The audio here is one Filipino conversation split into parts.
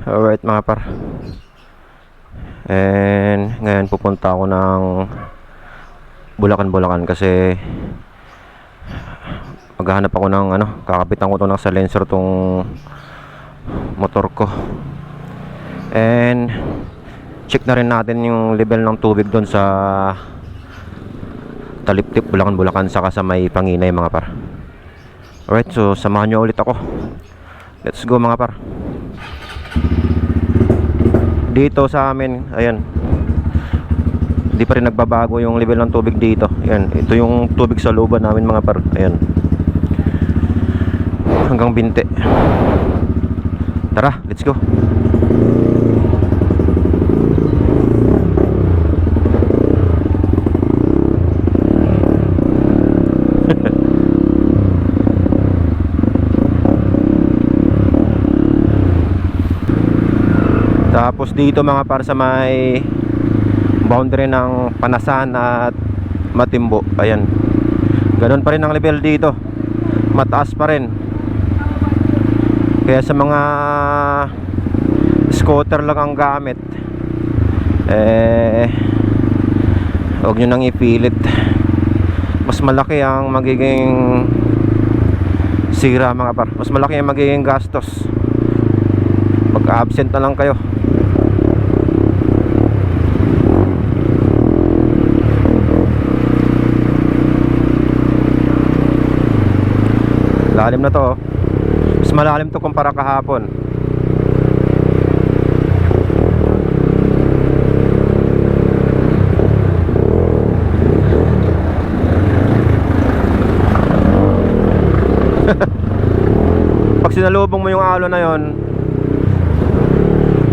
Alright mga par. And ngayon pupunta ako ng Bulacan kasi maghahanap ako ng kakapitan ko to ng silencer tong motor ko. And check na rin natin yung level ng tubig doon sa Taliptip, Bulacan saka sa may Panginay mga par. Alright, so samahan nyo ulit ako. Let's go mga par. Dito sa amin, ayan, hindi pa rin nagbabago yung level ng tubig dito. Ayan, ito yung tubig sa looban namin mga par. Ayan, hanggang binte. Tara, let's go. Tapos dito mga par sa may boundary ng Panasan at Matimbo, ayan, ganun pa rin ang level dito, mataas pa rin. Kaya sa mga scooter lang ang gamit, huwag nyo nang ipilit. Mas malaki ang magiging sira mga par, mas malaki ang magiging gastos pag absent na lang kayo. Lalim na to, mas malalim to kumpara kahapon. Pag sinalubong mo yung alo na yon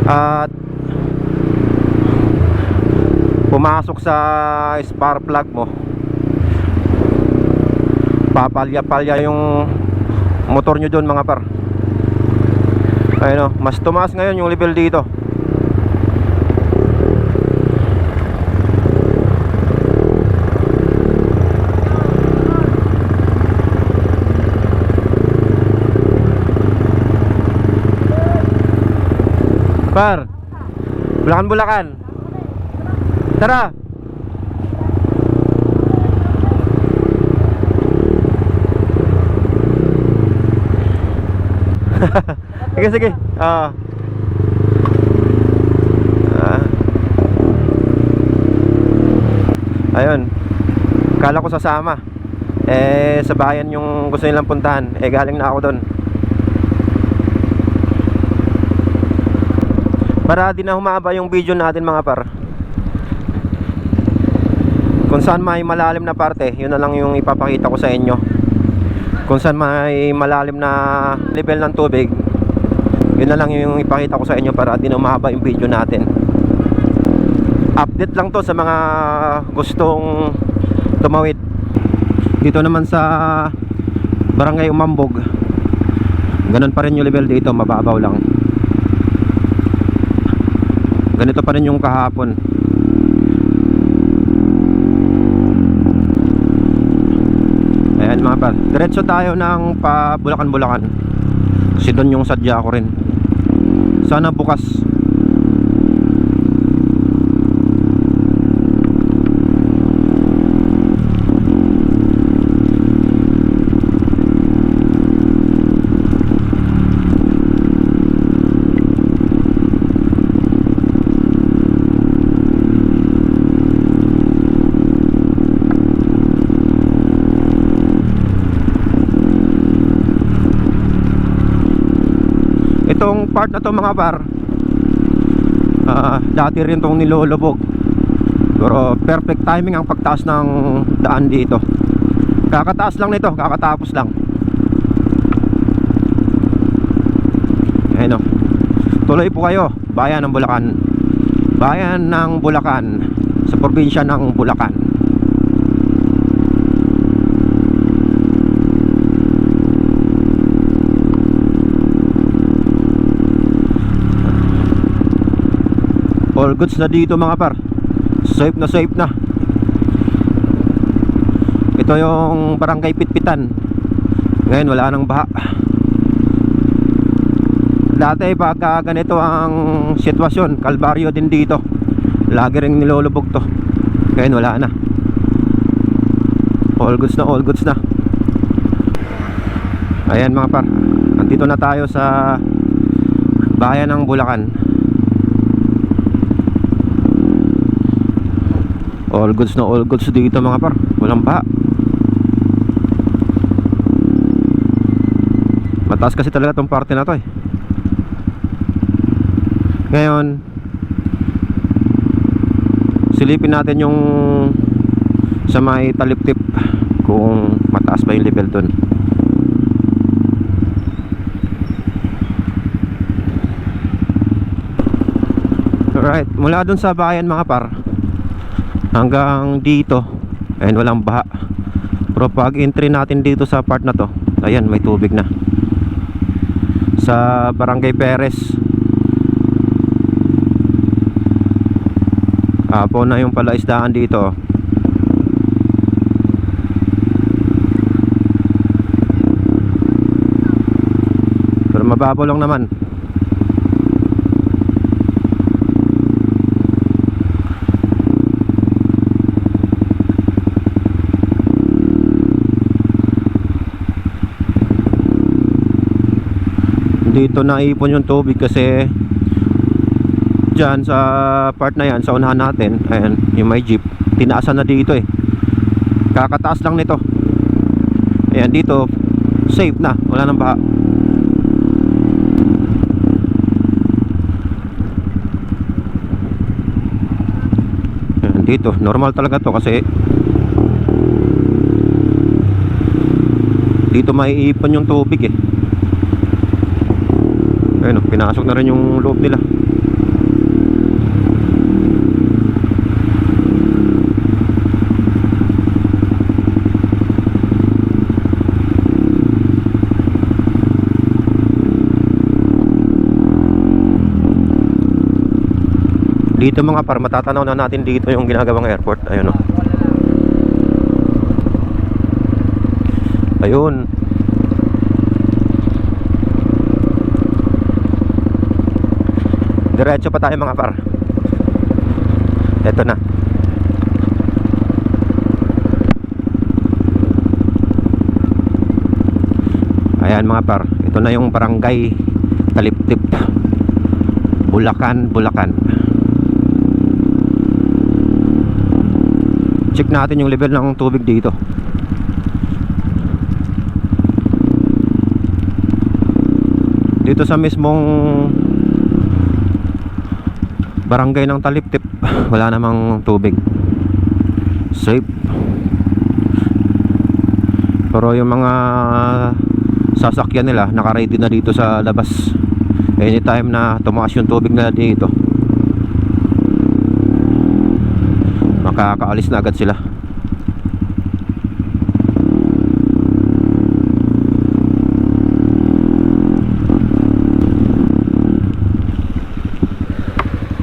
at pumasok sa spark plug mo, papalya-palya yung motor nyo doon mga par. Ayun, mas tumaas ngayon yung level dito. Par, Bulacan. Tara. Sige. Ayun, kala ko sasama. Sa bayan yung gusto nilang puntahan. Galing na ako doon. Para di na humaba yung video natin mga par. Kung saan may malalim na parte, yun na lang yung ipapakita ko sa inyo. Kung saan may malalim na level ng tubig, yun na lang yung ipakita ko sa inyo para di na mahaba yung video natin. Update lang to sa mga gustong tumawid. Dito naman sa Barangay Umambog, ganun pa rin yung level dito, mababaw lang. Ganito pa rin yung kahapon. Ayan mga par, diretso tayo ng pa Bulacan kasi doon yung sadya ko rin. Sana bukas. Itong part na to mga par, dati rin tong nilolobog, pero perfect timing ang pagtaas ng daan dito. Kakataas lang nito, kakatapos lang. Ayun o, tuloy po kayo. Bayan ng Bulacan sa probinsya ng Bulacan. All goods na dito mga par. Safe na. Ito yung Barangay Pitpitan. Ngayon wala nang baha. Dati pagka ganito ang sitwasyon, kalbaryo din dito. Lagi ring nilulubog to. Ngayon wala na. All goods na, all goods na. Ayan mga par, andito na tayo sa bayan ng Bulacan. All goods na, all goods dito mga par. Walang baha. Mataas kasi talaga tong parte na to eh. Ngayon, silipin natin yung sa may taliptip kung mataas ba yung level dun. Alright, mula dun sa bayan mga par hanggang dito, ayun, walang baha. Pero pag entry natin dito sa part na to, ayan, may tubig na. Sa Barangay Perez, apo na yung palaisdaan dito. Pero mababaw lang naman. Dito naipon yung tubig kasi dyan sa part na yan, sa unahan natin, ayan, yung may jeep, tinaasan na dito eh. Kakataas lang nito. Ayan, dito safe na, wala nang baha. Ayan, dito normal talaga to kasi dito maiipon yung tubig eh. Ayun, pinasok na rin yung loob nila. Dito mga par, matatanaw na natin dito yung ginagawang airport. Ayun oh. Ayun. Diretso pa tayo mga par. Ito na. Ayan mga par, ito na yung barangay Taliptip, Bulacan, Bulacan. Check natin yung level ng tubig dito. Dito sa mismong barangay ng Taliptip, wala namang tubig. Safe. Pero yung mga sasakyan nila naka-ready na dito sa labas. Anytime na tumaas yung tubig nila dito, makakaalis na agad sila.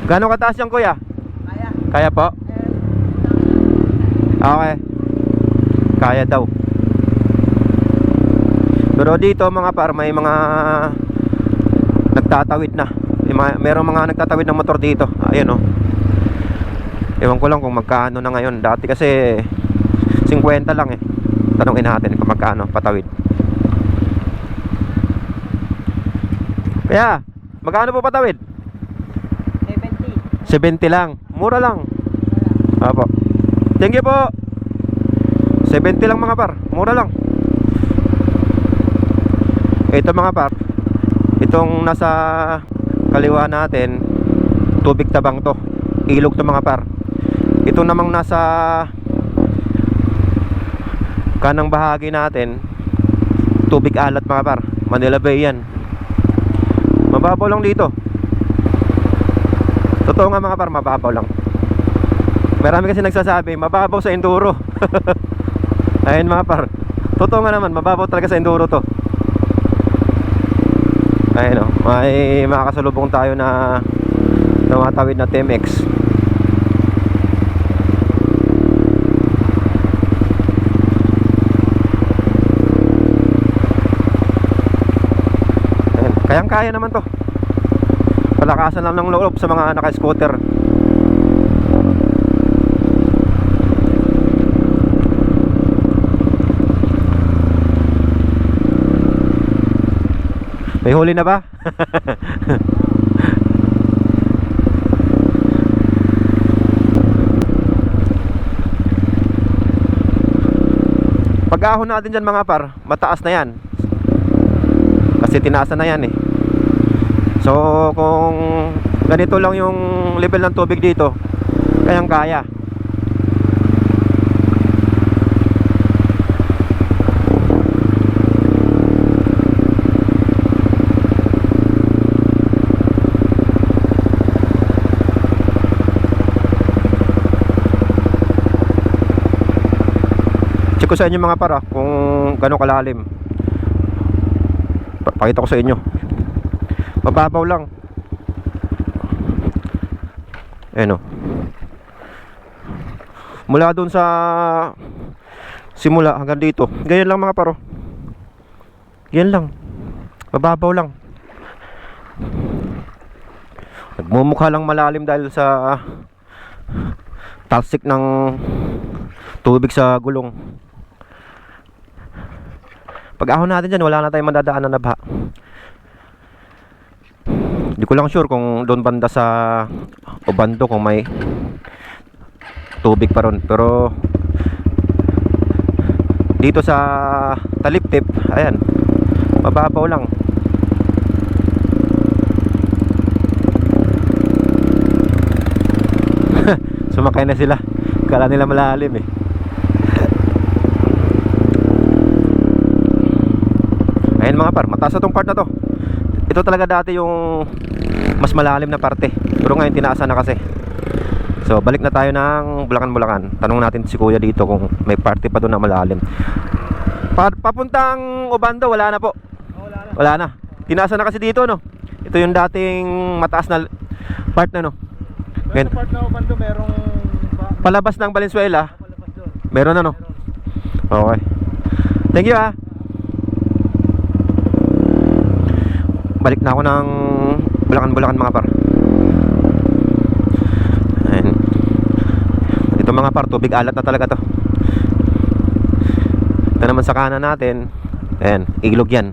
Gano'ng kataas yan kuya? Kaya. Kaya po? Okay. Kaya daw. Pero dito mga par, may mga nagtatawid na. Merong mga nagtatawid ng motor dito. Ayun oh. Ewan ko lang kung magkano na ngayon. Dati kasi 50 lang eh. Tanungin natin kung magkano patawid. Kaya, magkano po patawid? 70 lang. Mura lang. Apo. Thank you po. 70 lang mga par. Mura lang. Ito mga par, itong nasa kaliwa natin, tubig tabang to. Ilog to mga par. Ito namang nasa kanang bahagi natin, tubig alat mga par. Manila Bay yan. Mababaw lang dito. Totoo nga mga par, mababaw lang. Marami kasi nagsasabi mababaw sa enduro. Ayun mga par, totoo nga naman, mababaw talaga sa enduro to. Ayun o, may makakasalubong tayo na tumatawid na TMX. Ayun, kayang kaya naman to. Palakasan lang ng loob sa mga naka-scooter. May huli na ba? Pag-ahon natin dyan mga par, mataas na yan. Kasi tinaasan na yan eh. So kung ganito lang yung level ng tubig dito, kayang kaya. Check ko sa inyo mga para kung gano'ng kalalim. Pakita ko sa inyo. Mababaw lang. Ayan o. Mula dun sa simula hanggang dito, ganyan lang mga paro. Yan lang. Mababaw lang. Nagmumukha lang malalim dahil sa talsik ng tubig sa gulong. Pag ahon natin dyan, wala na tayong madadaanan na baha. Hindi ko lang sure kung doon banda sa Obando kung may tubig pa ron. Pero dito sa Taliptip, ayan, mababaw lang. Sumakay na sila. Kala nila malalim eh. Ayan mga par, mataas na tong part na to. Ito talaga dati yung mas malalim na parte, pero ngayon tinaasan na kasi. So balik na tayo ng Bulacan. Tanong natin si kuya dito kung may parte pa doon na malalim. Papuntang Obando, wala na po. Wala na. Tinaasan na kasi dito, no. Ito yung dating mataas na part na, no. Sa part na Obando merong palabas ng Valenzuela. Meron na, no. Okay. Thank you ah. Balik na ako ng Bulacan mga par. Ayan. Ito mga par, tubig alat na talaga to. Ito naman sa kanan natin. Ayan, ilog yan.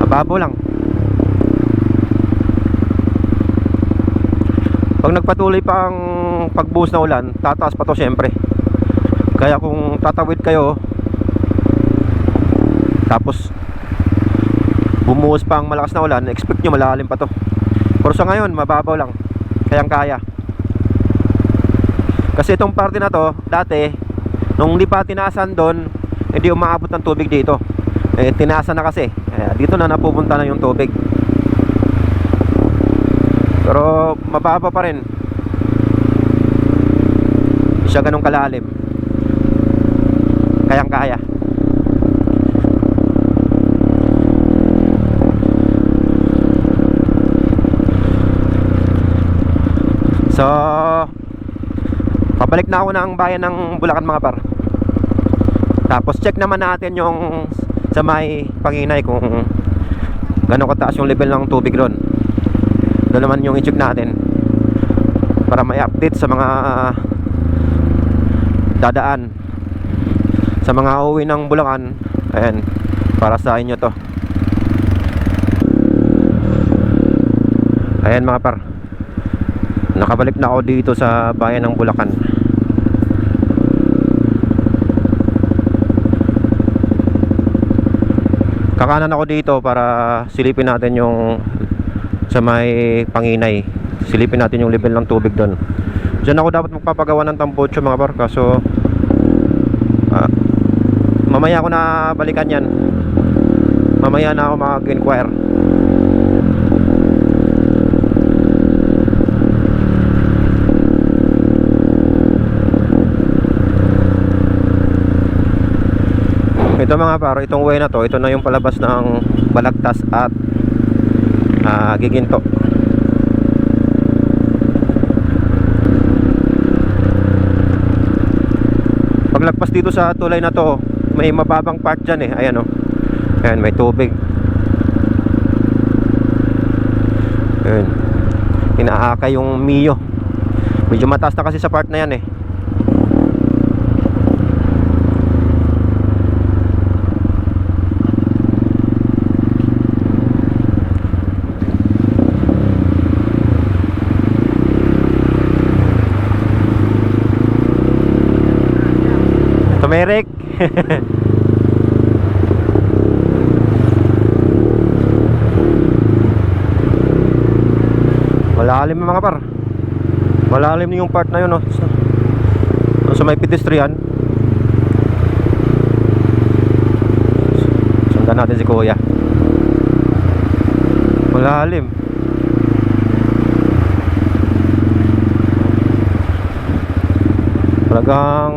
Mababaw lang. Pag nagpatuloy pa ang pagbuhos na ulan, tataas pa to syempre. Kaya kung tatawid kayo tapos bumuhos pa ang malakas na ulan, expect nyo malalim pa to. Pero sa ngayon, mababaw lang. Kayang kaya. Kasi itong parte na to, dati nung di pa tinaasan doon, hindi umaabot ng tubig dito. Eh, tinaasan na kasi. Dito na napupunta na yung tubig. Pero mababa pa rin. Hindi siya ganun kalalim. Kayang kaya. So pabalik na ako ng bayan ng Bulacan mga par. Tapos check naman natin yung sa may Panginay kung gano'ng kataas yung level ng tubig ron. Doon naman yung i-check natin para may update sa mga dadaan, sa mga uuwi ng Bulacan. Ayan, para sa inyo to. Ayan mga par, nakabalik na ako dito sa bayan ng Bulacan. Kakanan ako dito para silipin natin yung sa may Panginay. Silipin natin yung level ng tubig doon. Diyan ako dapat magpapagawa ng tambocho mga par, kaso mamaya ako na balikan yan. Mamaya na ako mag-inquire. Ito mga paro, itong way na to, ito na yung palabas ng Balagtas at Giginto. Paglagpas dito sa tulay na to, may mababang part dyan eh. Ayan o, ayan, may tubig. Ayun. Inaakay yung Mio. Medyo mataas na kasi sa part na yan eh. Tumerek. Malalim mga par. Malalim yung part na yun, no? Sa may pedestrian. Sundan natin si kuya. Malalim. Talagang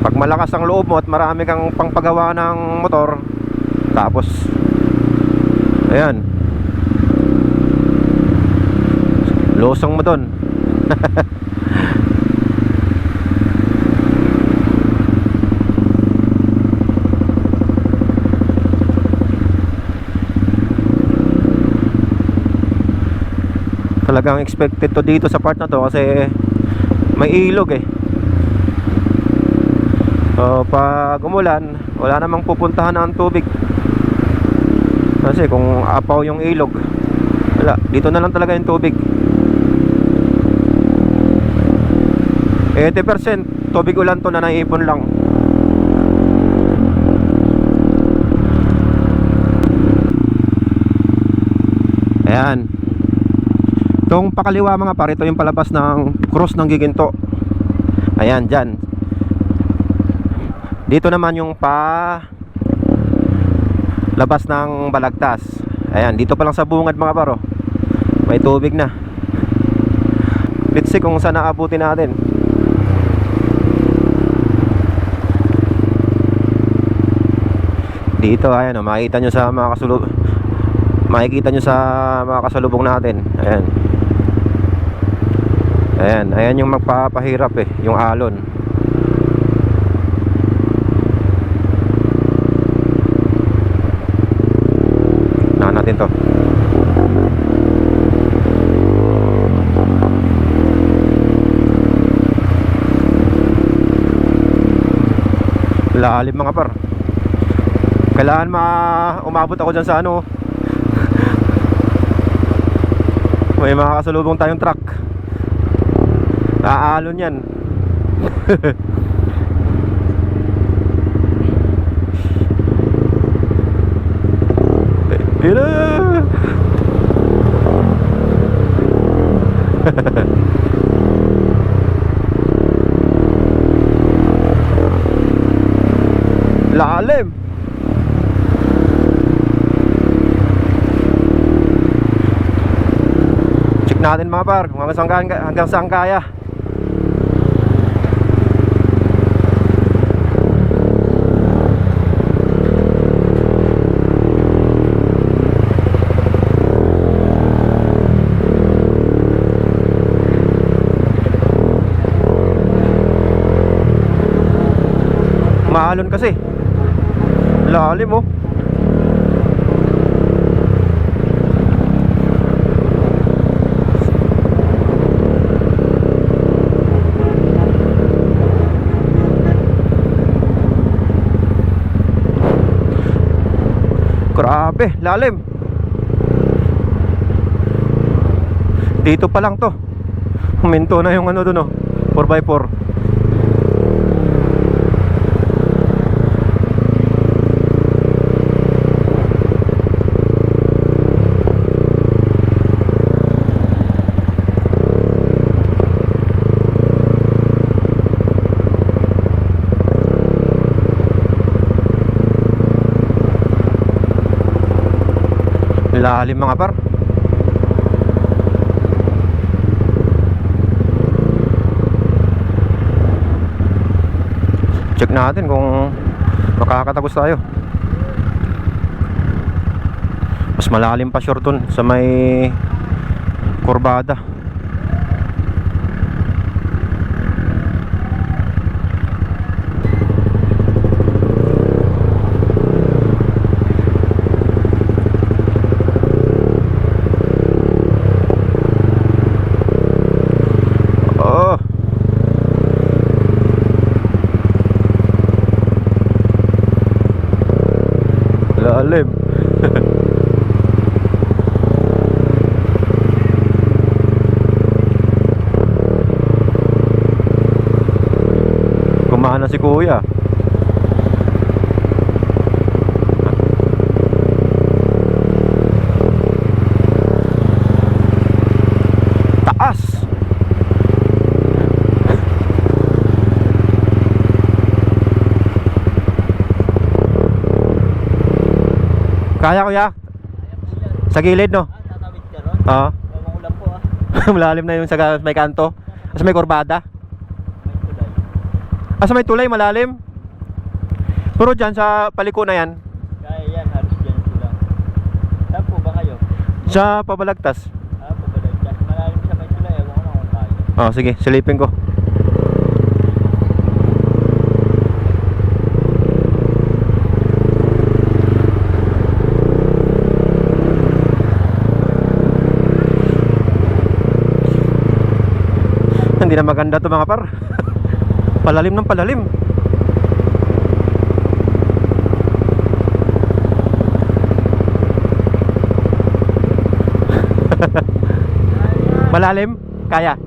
pag malakas ang loob mo at marami kang pangpagawa ng motor, tapos ayan, losong mo dun. Talagang expected to dito sa part na to kasi may ilog eh. So pag umulan, wala namang pupuntahan ng tubig. Kasi kung apaw yung ilog, wala, dito na lang talaga yung tubig. 80% tubig ulan to na naiipon lang. Ayan. Itong pakaliwa mga par, ito yung palabas ng cross ng Giginto. Ayan, dyan. Dito naman yung pa labas ng Balagtas. Ayan, dito pa lang sa bungad mga par, oh. May tubig na. Let's see kung saan naabutin natin. Dito, ayan, oh, makikita nyo sa mga kasulubong. Makikita nyo sa mga kasalubong natin. Ayan. Ayan, ayan yung magpapahirap eh, yung alon. Na natin to. Lalim mga par. Kailangan umabot ako dyan sa ano. May mga kasalubong tayong truck. Aalon yan. Hila. Lalim. Check natin mga par kung hanggang saan kaya. Maalon kasi. Lalim oh. Grabe, lalim. Dito pa lang to. Huminto na yung ano dun oh, 4x4. Lalim mga par. Check natin kung makakatagos tayo. Mas malalim pa sure dun sa may kurbada. Kaya kuya? Sa gilid no? Tatawid ka ron? Oo. Mamangulam po Malalim na yung sa may kanto. Sa may kurbada. May tulay. Sa may tulay malalim. Pero dyan sa paliko na yan. Kaya yan, halos dyan po lang. Saan po ba kayo? Sa pabalagtas. Pabalag ka. Malalim siya may tulay. Ewan ko na kung tayo. Sige, silipin ko. Hindi na maganda to mga par. Palalim ng palalim. Malalim? Kaya?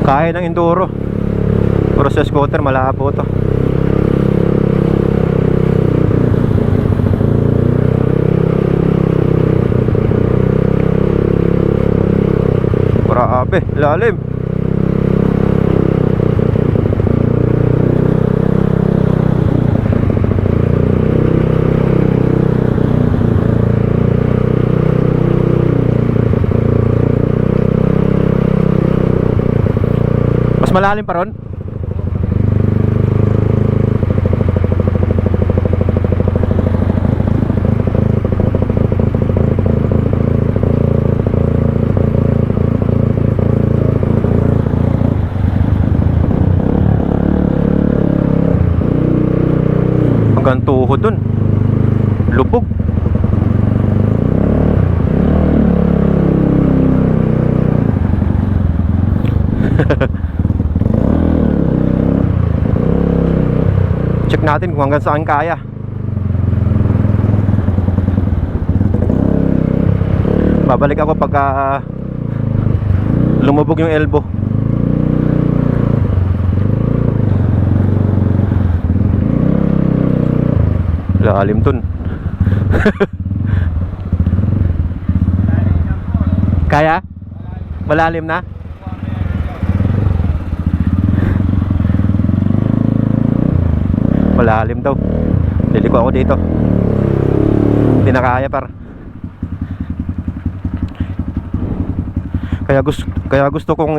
Kaya ng enduro. Pero sa scooter malabo to. Grabe, lalim. Mas malalim pa ron? Hanggang tuhod dun. Lubog. Check natin kung hanggang saan kaya. Babalik ako pagka lumubog yung elbow. Lalim dun. Kaya? Malalim na? Malalim daw. Liliko ako dito. Hindi na kaya par. Kaya gusto kong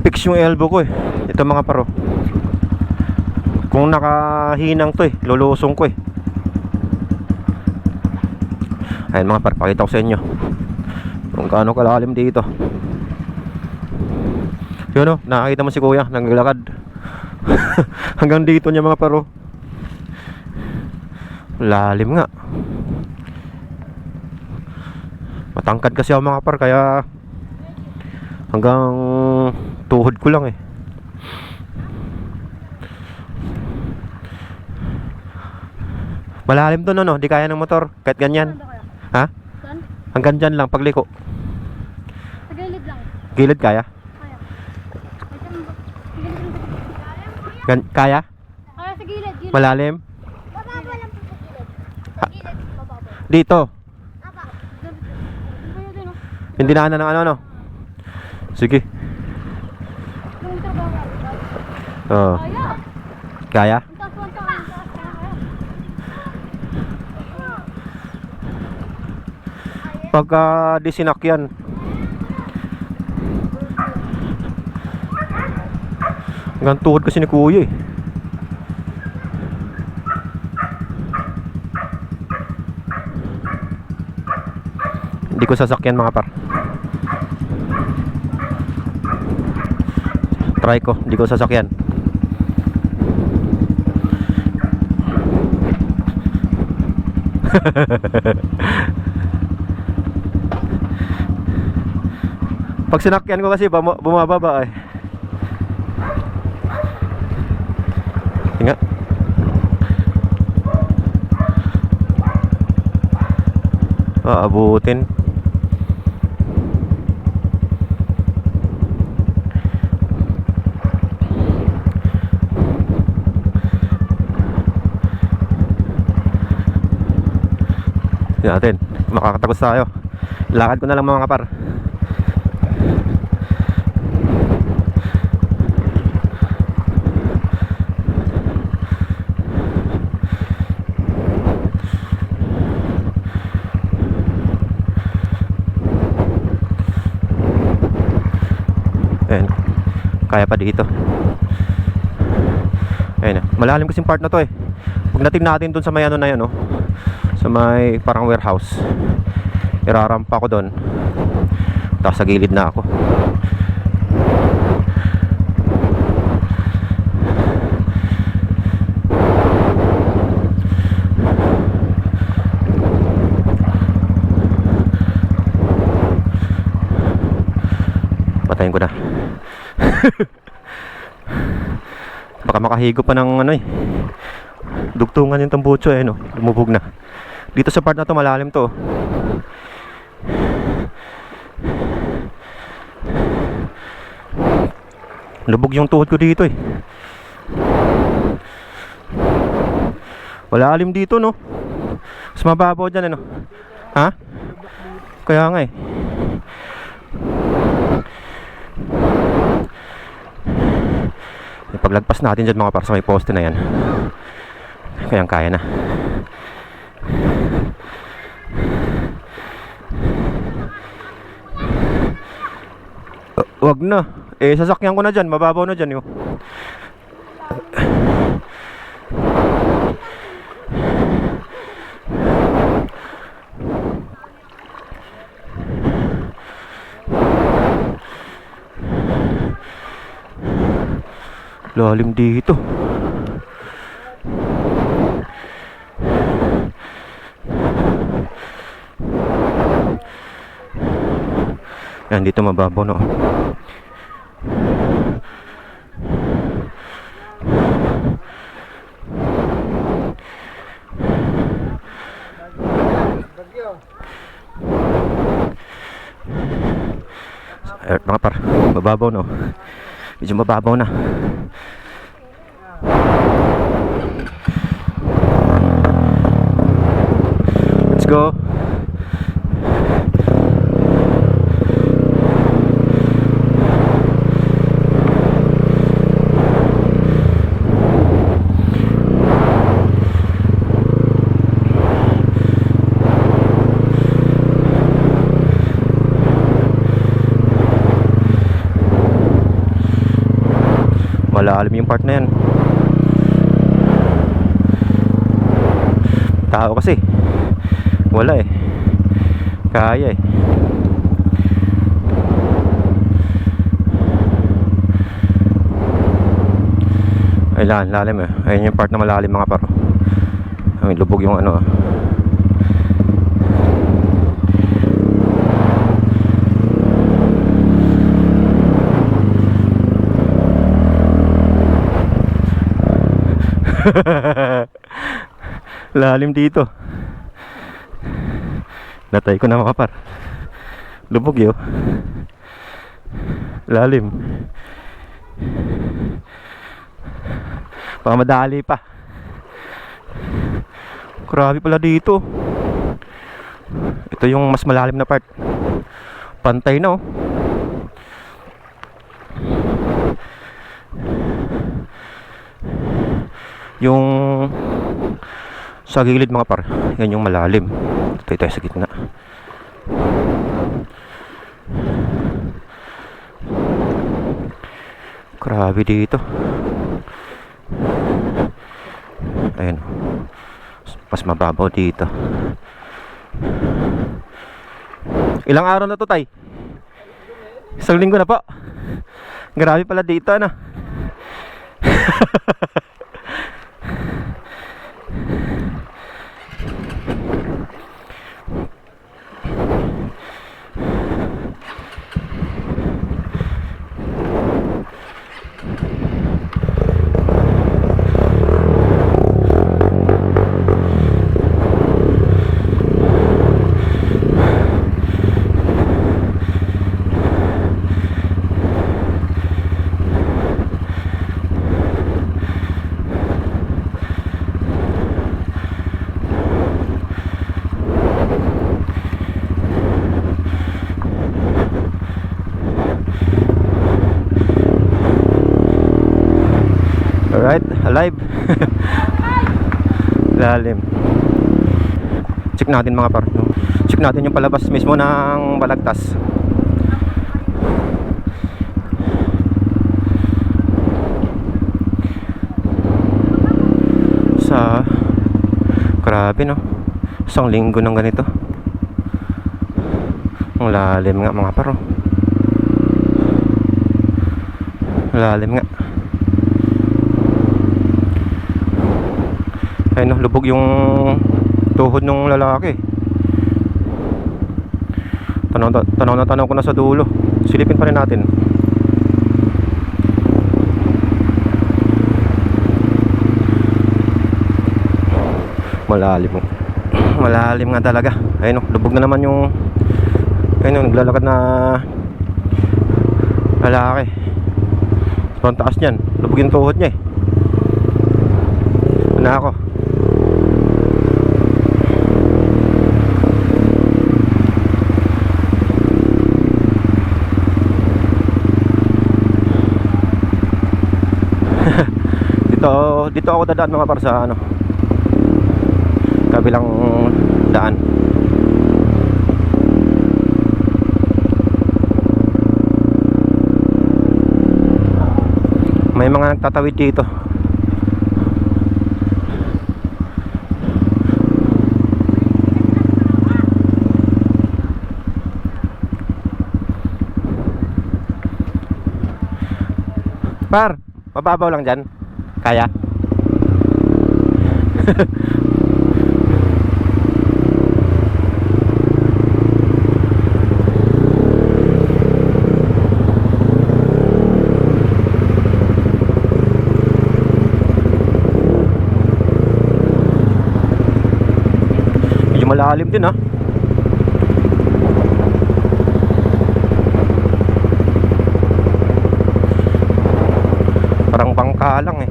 fix yung elbow ko eh. Ito mga paro. Kung nakahinang to eh, lulusong ko eh. Ayan mga par, pakita ko sa inyo kung gaano kalalim dito. Yun o, nakakita mo si kuya naglalakad. Hanggang dito niya mga paro. Lalim nga. Matangkad kasi ako mga par, kaya hanggang tuhod ko lang eh. Malalim to no, di kaya ng motor kahit ganyan. Ha? Saan? Hanggang dyan lang pagliko. Sa gilid lang. Gilid kaya? Kaya. Kaya? Kaya sa gilid. Gilid. Malalim? Mababa lang po sa gilid. Sa gilid, mababa. Dito? Apa. Pwede din oh. Hindi na ng ano no? Sige. Yung trabaho. Oo. Kaya. Kaya? Ang taas lang taas. Ang taas kaya kaya. Pagka di sinakyan, hanggang tuhod kasi ni kuya eh. Hindi ko sasakyan mga par. Try ko, hindi ko sasakyan. Pag sinakyan ko kasi bumababa eh. Tinga. Aabutin. Tingnan natin, makakatagos tayo. Lakad ko na lang mga par. Ayan, kaya pa dito. Ayan, malalim kasing part na to eh. Pagdating natin dun sa may ano na yun, oh, sa may parang warehouse, irarampa ko dun, tapos sa gilid na ako. Patayin ko na. Baka makahigo pa ng ano eh, dugtungan yung tambucho eh, no? Lumubog na. Dito sa part na to malalim to. Lubog yung tuhod ko dito eh. Wala alim dito, no? Mas mababaw dyan, ano? Ha? Kaya nga eh. Paglagpas natin dyan mga par sa may poste na yan, kayang kaya na. Wag na. Eh sasakyan ko na dyan, mababaw na dyan yun. Lalim dito. Yan, dito mababaw, no? Mga par, mababaw, no? Medyo mababaw na. Let's go. Malalim yung part na yan. Tao kasi wala eh. Kaya eh. Ay lalim eh. Ayun yung part na malalim mga paro. Ay lubog yung ano. Lalim dito. Natay ko na mga par. Lubog yun. Lalim. Pamadali pa. Grabe pala dito. Ito yung mas malalim na part. Pantay na oh. Yung sa gilid mga par, yan yung malalim. Tayo sa gitna. Grabe dito. Ayan. Mas mababaw dito. Ilang araw na to tay? Isang linggo na po. Grabe pala dito ano. Right? Alive. Lalim. Check natin mga par. Check natin yung palabas mismo ng Balagtas. Sa grabe no. Isang linggo ng ganito. Ang lalim nga mga par. Lalim nga. Ay no, lubog yung tuhod ng lalaki. Tanaw ko na sa dulo. Silipin pa rin natin. Malalim. Malalim nga talaga. Ayun, lubog na naman yung ayun, naglalakad na lalaki. Sobrang taas niyan. Lubog yung tuhod niya eh. Ano ako? Dito ako dadaan mga par sa ano, kabilang daan. May mga nagtatawid dito. Par, mababaw lang dyan. Kaya? Medyo malalim din ah. Parang bangka lang eh.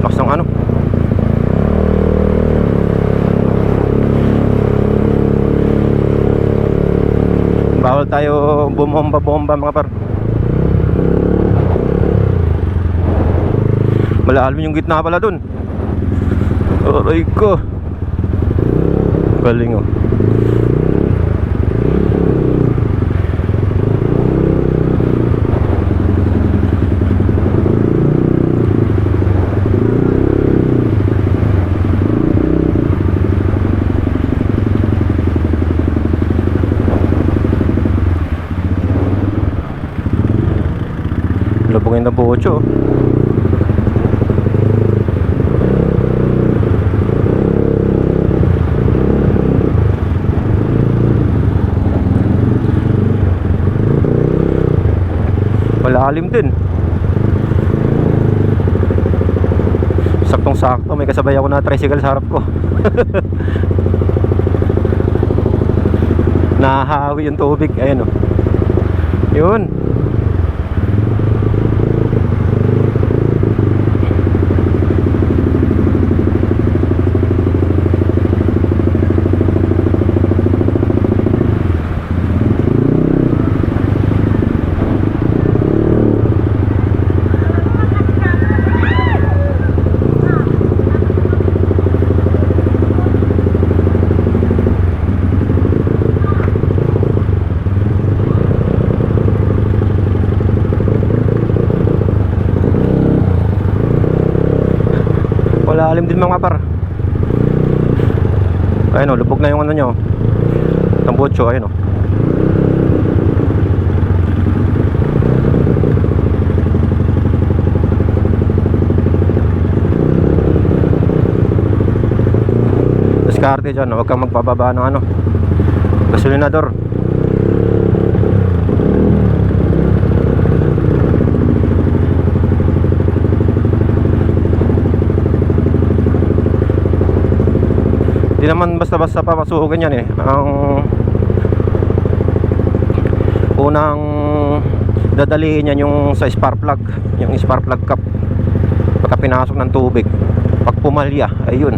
Lakas ng ano. Bawal tayo bumomba-bomba mga par. Malalim yung gitna pala dun. Aray ko. Galing oh. Lubungin na bocho. Malalim din. Saktong sakto, may kasabay ako na tricycle sa harap ko. Nahahawi yung tubig. Ayan o. Yun. Malalim din mga par. Ayun o, lubog na yung ano nyo, tambutso, ayun o. Diskarte dyan, huwag kang magpababa ng ano, gasolinador. Hindi naman basta-basta papasukin yan eh. Ang unang dadaliin yan yung sa spark plug, yung spark plug cap. Pagka pinasok ng tubig, pag pumalya, ayun.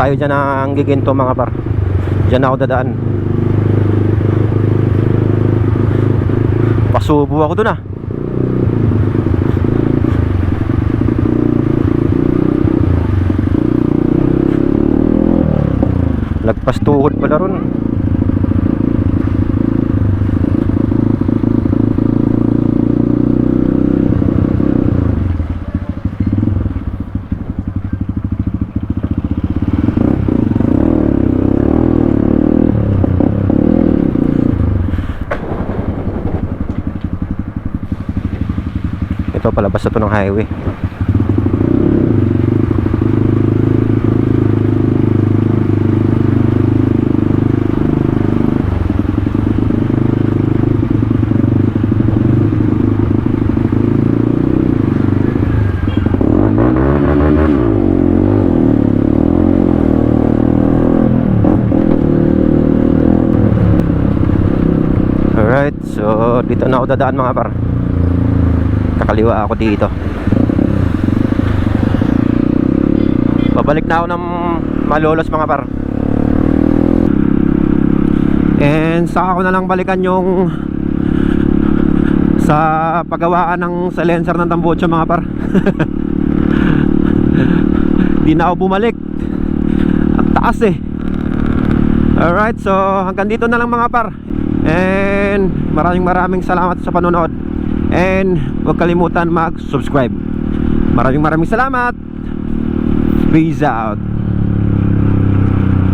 tayo dyan ng Giginto mga par. Dyan ako dadaan. Pasubo ako dun ah. Lagpas tuhod pala ron. Ito palabas na to ng highway. Alright, so dito na ako dadaan mga par. Kakaliwa ako dito. Pabalik na ako ng Malolos mga par. And saka ko na lang balikan yung sa paggawaan ng silencer ng Tambocho mga par. Di na ako bumalik. Ang taas eh. Alright, so hanggang dito na lang mga par. And maraming salamat sa panonood. And huwag kalimutan mag-subscribe. Maraming salamat. Peace out.